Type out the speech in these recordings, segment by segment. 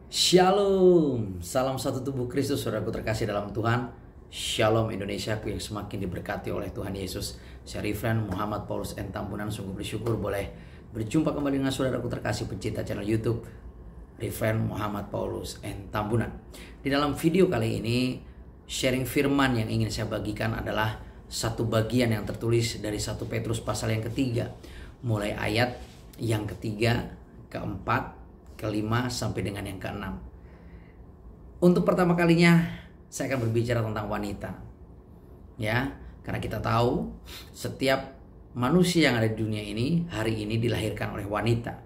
Shalom, salam satu tubuh Kristus, saudaraku terkasih dalam Tuhan. Shalom Indonesiaku yang semakin diberkati oleh Tuhan Yesus. Saya Rifren Muhammad Paulus N. Tambunan, sungguh bersyukur boleh berjumpa kembali dengan saudaraku terkasih pencinta channel YouTube Rifren Muhammad Paulus N. Tambunan. Di dalam video kali ini, sharing firman yang ingin saya bagikan adalah satu bagian yang tertulis dari 1 Petrus pasal yang ketiga, mulai ayat yang ketiga, keempat, kelima sampai dengan yang keenam. Untuk pertama kalinya saya akan berbicara tentang wanita. Ya, karena kita tahu setiap manusia yang ada di dunia ini hari ini dilahirkan oleh wanita.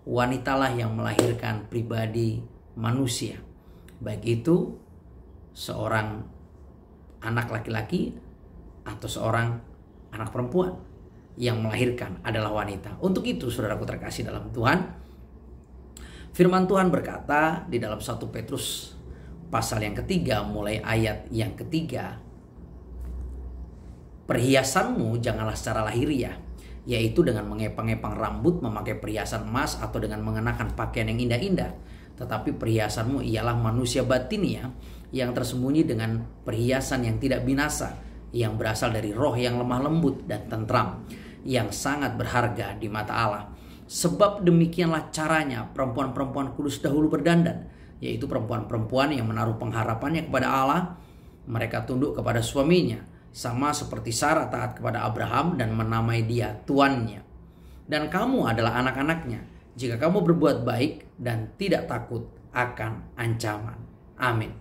Wanitalah yang melahirkan pribadi manusia. Baik itu seorang anak laki-laki atau seorang anak perempuan, yang melahirkan adalah wanita. Untuk itu saudaraku terkasih dalam Tuhan, firman Tuhan berkata di dalam 1 Petrus pasal yang ketiga mulai ayat yang ketiga, perhiasanmu janganlah secara lahiriah, yaitu dengan mengepang-epang rambut, memakai perhiasan emas, atau dengan mengenakan pakaian yang indah-indah. Tetapi perhiasanmu ialah manusia batinia yang tersembunyi dengan perhiasan yang tidak binasa, yang berasal dari roh yang lemah lembut dan tentram, yang sangat berharga di mata Allah. Sebab demikianlah caranya perempuan-perempuan kudus dahulu berdandan, yaitu perempuan-perempuan yang menaruh pengharapannya kepada Allah. Mereka tunduk kepada suaminya, sama seperti Sarah taat kepada Abraham dan menamai dia tuannya. Dan kamu adalah anak-anaknya, jika kamu berbuat baik dan tidak takut akan ancaman. Amin.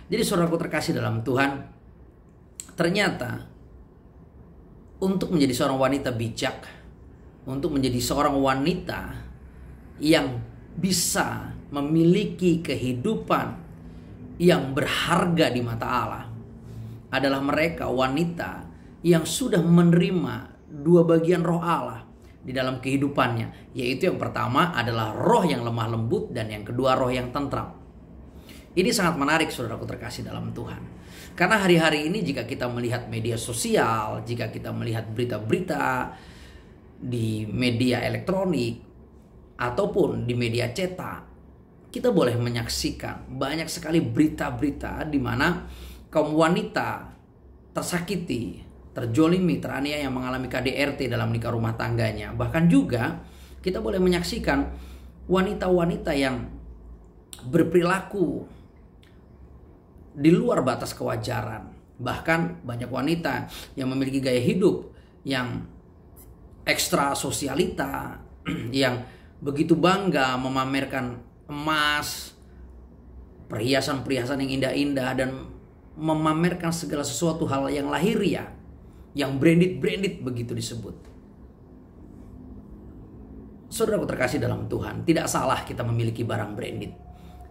Jadi saudaraku terkasih dalam Tuhan, ternyata untuk menjadi seorang wanita bijak, untuk menjadi seorang wanita yang bisa memiliki kehidupan yang berharga di mata Allah, adalah mereka wanita yang sudah menerima dua bagian roh Allah di dalam kehidupannya, yaitu yang pertama adalah roh yang lemah lembut dan yang kedua roh yang tentram. Ini sangat menarik saudaraku terkasih dalam Tuhan, karena hari-hari ini jika kita melihat media sosial, jika kita melihat berita-berita di media elektronik ataupun di media cetak, kita boleh menyaksikan banyak sekali berita-berita di mana kaum wanita tersakiti, terjolimi, teraniaya, yang mengalami KDRT dalam nikah rumah tangganya. Bahkan juga kita boleh menyaksikan wanita-wanita yang berperilaku di luar batas kewajaran. Bahkan banyak wanita yang memiliki gaya hidup yang ekstra sosialita, yang begitu bangga memamerkan emas, perhiasan-perhiasan yang indah-indah, dan memamerkan segala sesuatu hal yang lahiriah, yang branded begitu disebut. Saudaraku terkasih dalam Tuhan, tidak salah kita memiliki barang branded.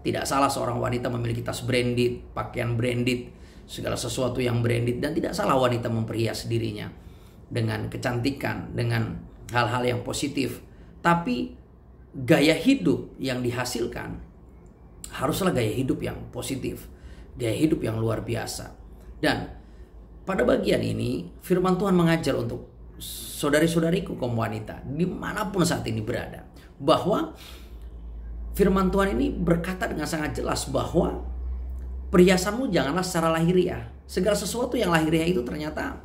Tidak salah seorang wanita memiliki tas branded, pakaian branded, segala sesuatu yang branded, dan tidak salah wanita memperhias dirinya dengan kecantikan, dengan hal-hal yang positif. Tapi gaya hidup yang dihasilkan haruslah gaya hidup yang positif, gaya hidup yang luar biasa. Dan pada bagian ini firman Tuhan mengajar untuk saudari-saudariku kaum wanita dimanapun saat ini berada, bahwa firman Tuhan ini berkata dengan sangat jelas bahwa perhiasanmu janganlah secara lahiriah. Segala sesuatu yang lahiriah itu ternyata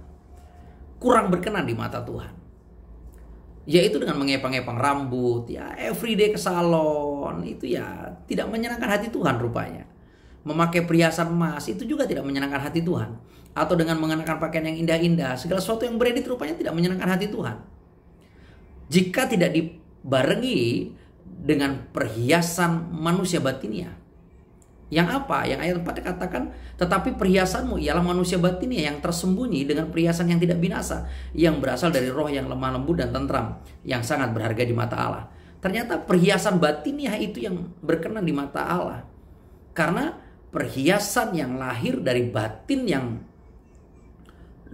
kurang berkenan di mata Tuhan, yaitu dengan mengepang-epang rambut, ya everyday ke salon, itu ya tidak menyenangkan hati Tuhan rupanya. Memakai perhiasan emas itu juga tidak menyenangkan hati Tuhan, atau dengan mengenakan pakaian yang indah-indah, segala sesuatu yang branded rupanya tidak menyenangkan hati Tuhan, jika tidak dibarengi dengan perhiasan manusia batinia. Yang apa? Yang ayat 4 katakan, tetapi perhiasanmu ialah manusia batinia yang tersembunyi dengan perhiasan yang tidak binasa, yang berasal dari roh yang lemah lembut dan tentram, yang sangat berharga di mata Allah. Ternyata perhiasan batinia itu yang berkenan di mata Allah, karena perhiasan yang lahir dari batin yang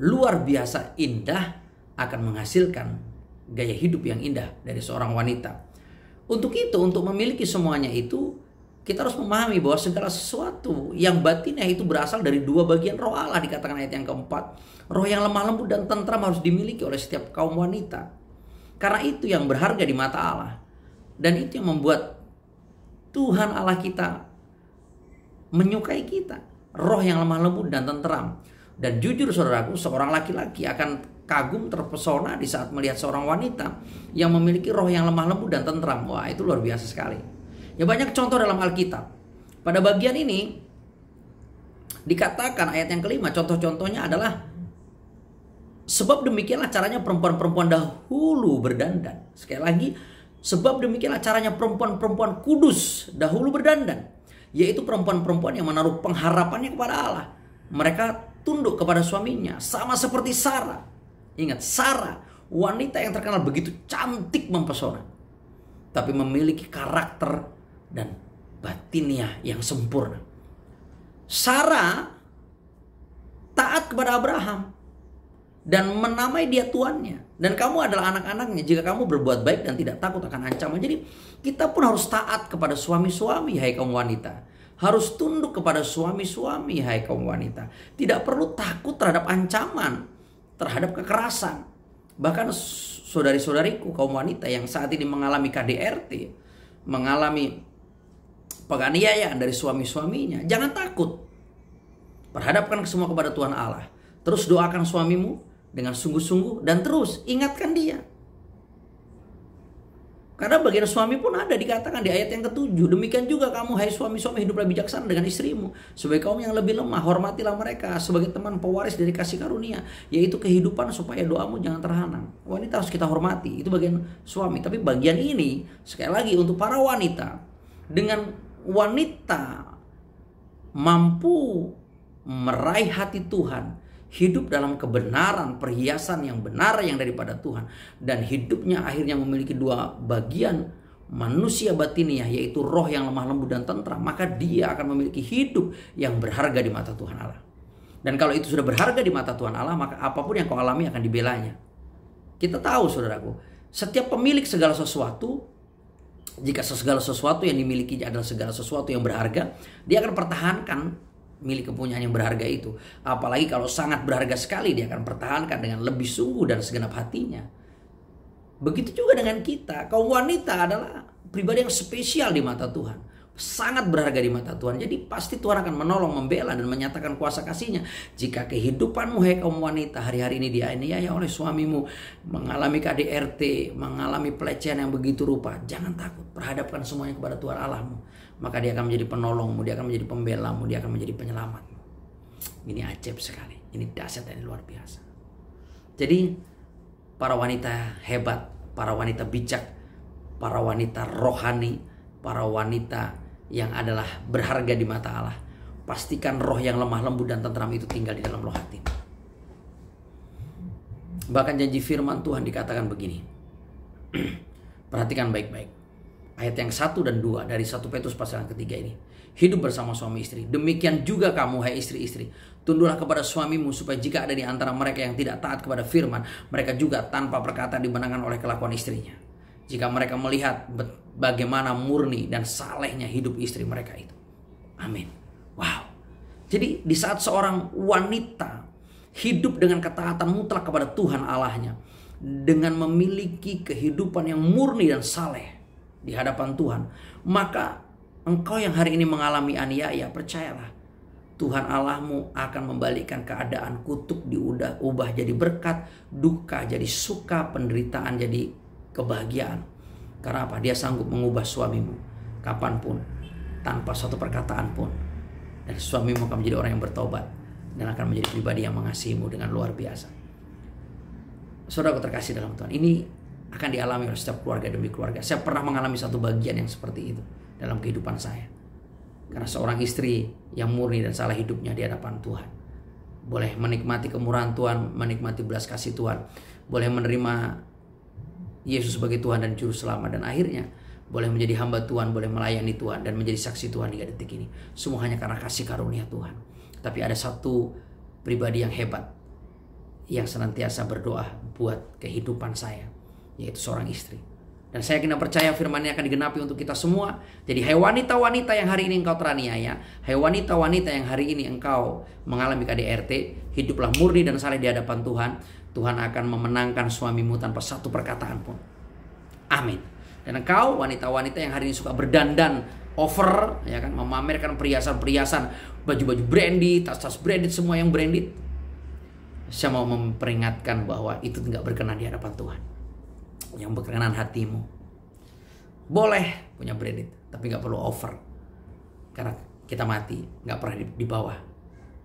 luar biasa indah akan menghasilkan gaya hidup yang indah dari seorang wanita. Untuk itu, untuk memiliki semuanya itu, kita harus memahami bahwa segala sesuatu yang batinnya itu berasal dari dua bagian roh Allah, dikatakan ayat yang keempat. Roh yang lemah lembut dan tentram harus dimiliki oleh setiap kaum wanita, karena itu yang berharga di mata Allah. Dan itu yang membuat Tuhan Allah kita menyukai kita. Roh yang lemah lembut dan tenteram. Dan jujur saudaraku, seorang laki-laki akan kagum terpesona di saat melihat seorang wanita yang memiliki roh yang lemah lembut dan tenteram. Wah, itu luar biasa sekali. Ya, banyak contoh dalam Alkitab. Pada bagian ini dikatakan ayat yang kelima, contoh-contohnya adalah sebab demikianlah caranya perempuan-perempuan dahulu berdandan. Sekali lagi, sebab demikianlah caranya perempuan-perempuan kudus dahulu berdandan, yaitu perempuan-perempuan yang menaruh pengharapannya kepada Allah. Mereka tunduk kepada suaminya, sama seperti Sarah. Ingat, Sarah, wanita yang terkenal begitu cantik mempesona, tapi memiliki karakter dan batiniah yang sempurna. Sarah taat kepada Abraham dan menamai dia tuannya. Dan kamu adalah anak-anaknya jika kamu berbuat baik dan tidak takut akan ancaman. Jadi kita pun harus taat kepada suami-suami, hai kaum wanita. Harus tunduk kepada suami-suami, hai kaum wanita. Tidak perlu takut terhadap ancaman, terhadap kekerasan. Bahkan saudari-saudariku kaum wanita yang saat ini mengalami KDRT, mengalami penganiayaan dari suami-suaminya, jangan takut. Perhadapkan semua kepada Tuhan Allah. Terus doakan suamimu dengan sungguh-sungguh dan terus ingatkan dia. Karena bagian suami pun ada dikatakan di ayat yang ke-7. Demikian juga kamu, hai suami-suami, hiduplah bijaksana dengan istrimu. Sebagai kaum yang lebih lemah, hormatilah mereka sebagai teman pewaris dari kasih karunia, yaitu kehidupan, supaya doamu jangan terhanam. Wanita harus kita hormati, itu bagian suami. Tapi bagian ini, sekali lagi untuk para wanita, dengan wanita mampu meraih hati Tuhan, hidup dalam kebenaran, perhiasan yang benar yang daripada Tuhan, dan hidupnya akhirnya memiliki dua bagian manusia batiniah, yaitu roh yang lemah lembut dan tentram, maka dia akan memiliki hidup yang berharga di mata Tuhan Allah. Dan kalau itu sudah berharga di mata Tuhan Allah, maka apapun yang kau alami akan dibelanya. Kita tahu saudaraku, setiap pemilik segala sesuatu, jika segala sesuatu yang dimiliki adalah segala sesuatu yang berharga, dia akan pertahankan milik kepunyaan yang berharga itu. Apalagi kalau sangat berharga sekali, dia akan pertahankan dengan lebih sungguh dan segenap hatinya. Begitu juga dengan kita. Kaum wanita adalah pribadi yang spesial di mata Tuhan, sangat berharga di mata Tuhan. Jadi pasti Tuhan akan menolong, membela, dan menyatakan kuasa kasih-Nya. Jika kehidupanmu, hai kaum wanita, hari-hari ini dianiaya oleh suamimu, mengalami KDRT, mengalami pelecehan yang begitu rupa, jangan takut. Perhadapkan semuanya kepada Tuhan Allahmu. Maka dia akan menjadi penolongmu, dia akan menjadi pembelamu, dia akan menjadi penyelamatmu. Ini ajaib sekali, ini dahsyat dan luar biasa. Jadi para wanita hebat, para wanita bijak, para wanita rohani, para wanita yang adalah berharga di mata Allah, pastikan roh yang lemah lembut dan tentram itu tinggal di dalam roh hati. Bahkan janji firman Tuhan dikatakan begini. Perhatikan baik-baik. Ayat yang 1 dan 2 dari 1 Petrus pasal yang ketiga ini. Hidup bersama suami istri. Demikian juga kamu, hai istri-istri. Tunduklah kepada suamimu, supaya jika ada di antara mereka yang tidak taat kepada firman, mereka juga tanpa perkataan dimenangkan oleh kelakuan istrinya. Jika mereka melihat bagaimana murni dan salehnya hidup istri mereka itu. Amin. Wow. Jadi di saat seorang wanita hidup dengan ketaatan mutlak kepada Tuhan Allahnya, dengan memiliki kehidupan yang murni dan saleh di hadapan Tuhan, maka engkau yang hari ini mengalami aniaya, percayalah, Tuhan Allahmu akan membalikkan keadaan kutuk diubah jadi berkat, duka jadi suka, penderitaan jadi kebahagiaan. Karena apa? Dia sanggup mengubah suamimu kapanpun, tanpa suatu perkataan pun. Dan suamimu akan menjadi orang yang bertobat dan akan menjadi pribadi yang mengasihimu dengan luar biasa. Saudaraku terkasih dalam Tuhan, ini akan dialami oleh setiap keluarga demi keluarga. Saya pernah mengalami satu bagian yang seperti itu dalam kehidupan saya. Karena seorang istri yang murni dan salah hidupnya di hadapan Tuhan, boleh menikmati kemurahan Tuhan, menikmati belas kasih Tuhan, boleh menerima Yesus sebagai Tuhan dan Juru Selamat, dan akhirnya boleh menjadi hamba Tuhan, boleh melayani Tuhan, dan menjadi saksi Tuhan hingga detik ini. Semua hanya karena kasih karunia Tuhan. Tapi ada satu pribadi yang hebat yang senantiasa berdoa buat kehidupan saya, yaitu seorang istri. Dan saya kena percaya firman-Nya akan digenapi untuk kita semua. Jadi hai wanita-wanita yang hari ini engkau teraniaya, hai wanita-wanita yang hari ini engkau mengalami KDRT, hiduplah murni dan saleh di hadapan Tuhan. Tuhan akan memenangkan suamimu tanpa satu perkataan pun. Amin. Dan engkau wanita-wanita yang hari ini suka berdandan over, ya kan, memamerkan perhiasan-perhiasan, baju-baju branded, tas-tas branded, semua yang branded. Saya mau memperingatkan bahwa itu tidak berkenan di hadapan Tuhan. Yang berkenan hatimu, boleh punya branded, tapi nggak perlu over. Karena kita mati, nggak pernah di bawah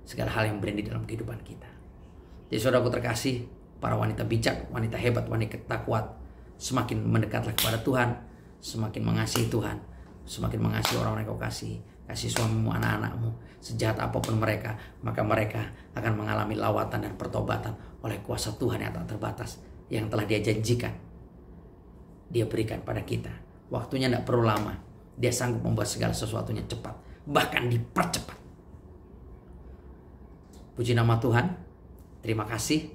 segala hal yang branded dalam kehidupan kita. Jadi saudaraku terkasih, para wanita bijak, wanita hebat, wanita kuat, semakin mendekatlah kepada Tuhan, semakin mengasihi Tuhan, semakin mengasihi orang-orang yang kau kasih. Kasih suamimu, anak-anakmu, sejahat apapun mereka, maka mereka akan mengalami lawatan dan pertobatan oleh kuasa Tuhan yang tak terbatas, yang telah Dia janjikan, Dia berikan pada kita. Waktunya tidak perlu lama. Dia sanggup membuat segala sesuatunya cepat, bahkan dipercepat. Puji nama Tuhan. Terima kasih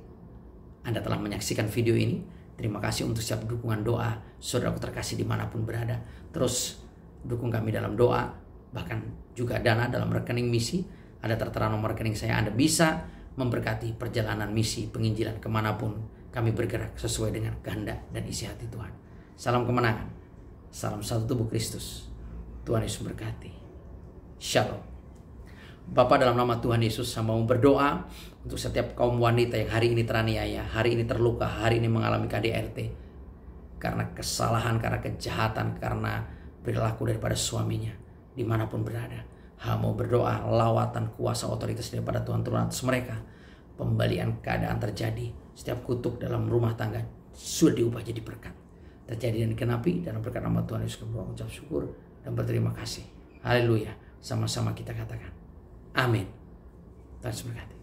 Anda telah menyaksikan video ini. Terima kasih untuk setiap dukungan doa saudaraku terkasih dimanapun berada. Terus dukung kami dalam doa, bahkan juga dana dalam rekening misi. Ada tertera nomor rekening saya. Anda bisa memberkati perjalanan misi penginjilan kemanapun kami bergerak sesuai dengan kehendak dan isi hati Tuhan. Salam kemenangan. Salam satu tubuh Kristus. Tuhan Yesus berkati. Shalom. Bapa, dalam nama Tuhan Yesus, saya mau berdoa untuk setiap kaum wanita yang hari ini teraniaya, hari ini terluka, hari ini mengalami KDRT. Karena kesalahan, karena kejahatan, karena perilaku daripada suaminya. Dimanapun berada, saya mau berdoa lawatan kuasa otoritas daripada Tuhan turun atas mereka. Pembalian keadaan terjadi. Setiap kutuk dalam rumah tangga sudah diubah jadi berkat. Terjadi dan dikenapi dalam berkat nama Tuhan Yesus. Kami mengucap syukur dan berterima kasih. Haleluya. Sama-sama kita katakan amin. Tuhan berkati.